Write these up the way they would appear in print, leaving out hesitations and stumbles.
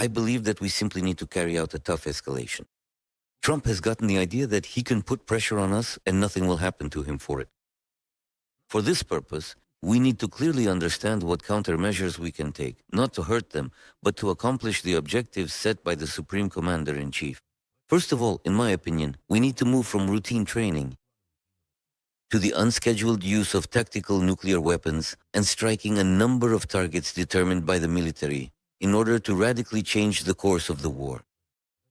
I believe that we simply need to carry out a tough escalation. Trump has gotten the idea that he can put pressure on us and nothing will happen to him for it. For this purpose, we need to clearly understand what countermeasures we can take, not to hurt them, but to accomplish the objectives set by the Supreme Commander-in-Chief. First of all, in my opinion, we need to move from routine training to the unscheduled use of tactical nuclear weapons and striking a number of targets determined by the military in order to radically change the course of the war.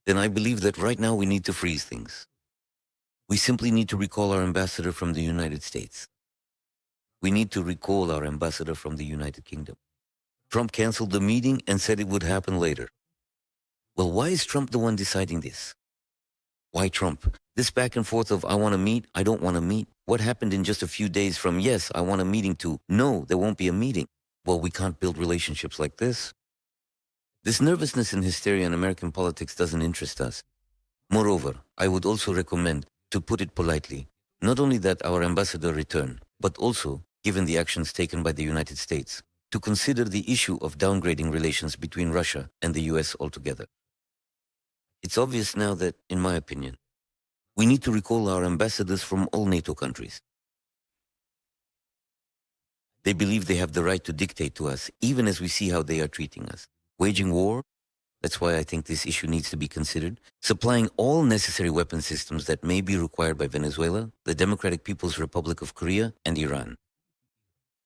Then I believe that right now we need to freeze things. We simply need to recall our ambassador from the United States. We need to recall our ambassador from the United Kingdom. Trump canceled the meeting and said it would happen later. Well, why is Trump the one deciding this? Why Trump? This back and forth of I want to meet, I don't want to meet. What happened in just a few days from yes, I want a meeting to no, there won't be a meeting? Well, we can't build relationships like this. This nervousness and hysteria in American politics doesn't interest us. Moreover, I would also recommend, to put it politely, not only that our ambassador return, but also, given the actions taken by the United States, to consider the issue of downgrading relations between Russia and the US altogether. It's obvious now that, in my opinion, we need to recall our ambassadors from all NATO countries. They believe they have the right to dictate to us, even as we see how they are treating us. Waging war, that's why I think this issue needs to be considered. Supplying all necessary weapon systems that may be required by Venezuela, the Democratic People's Republic of Korea, and Iran.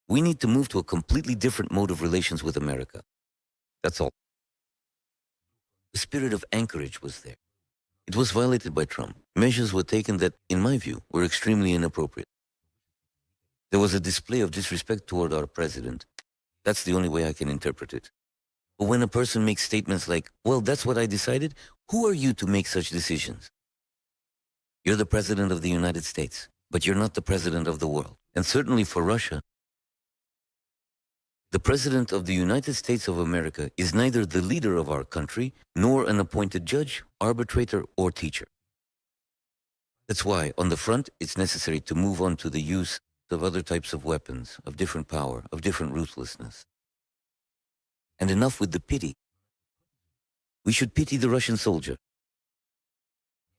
We need to move to a completely different mode of relations with America. That's all. The spirit of anchorage was there. It was violated by Trump. Measures were taken that, in my view, were extremely inappropriate. There was a display of disrespect toward our president. That's the only way I can interpret it. But when a person makes statements like, well, that's what I decided, who are you to make such decisions? You're the president of the United States, but you're not the president of the world. And certainly for Russia, the President of the United States of America is neither the leader of our country, nor an appointed judge, arbitrator, or teacher. That's why, on the front, it's necessary to move on to the use of other types of weapons, of different power, of different ruthlessness. And enough with the pity. We should pity the Russian soldier.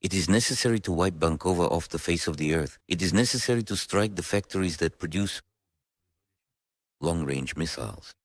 It is necessary to wipe Bankova off the face of the earth. It is necessary to strike the factories that produce long-range missiles.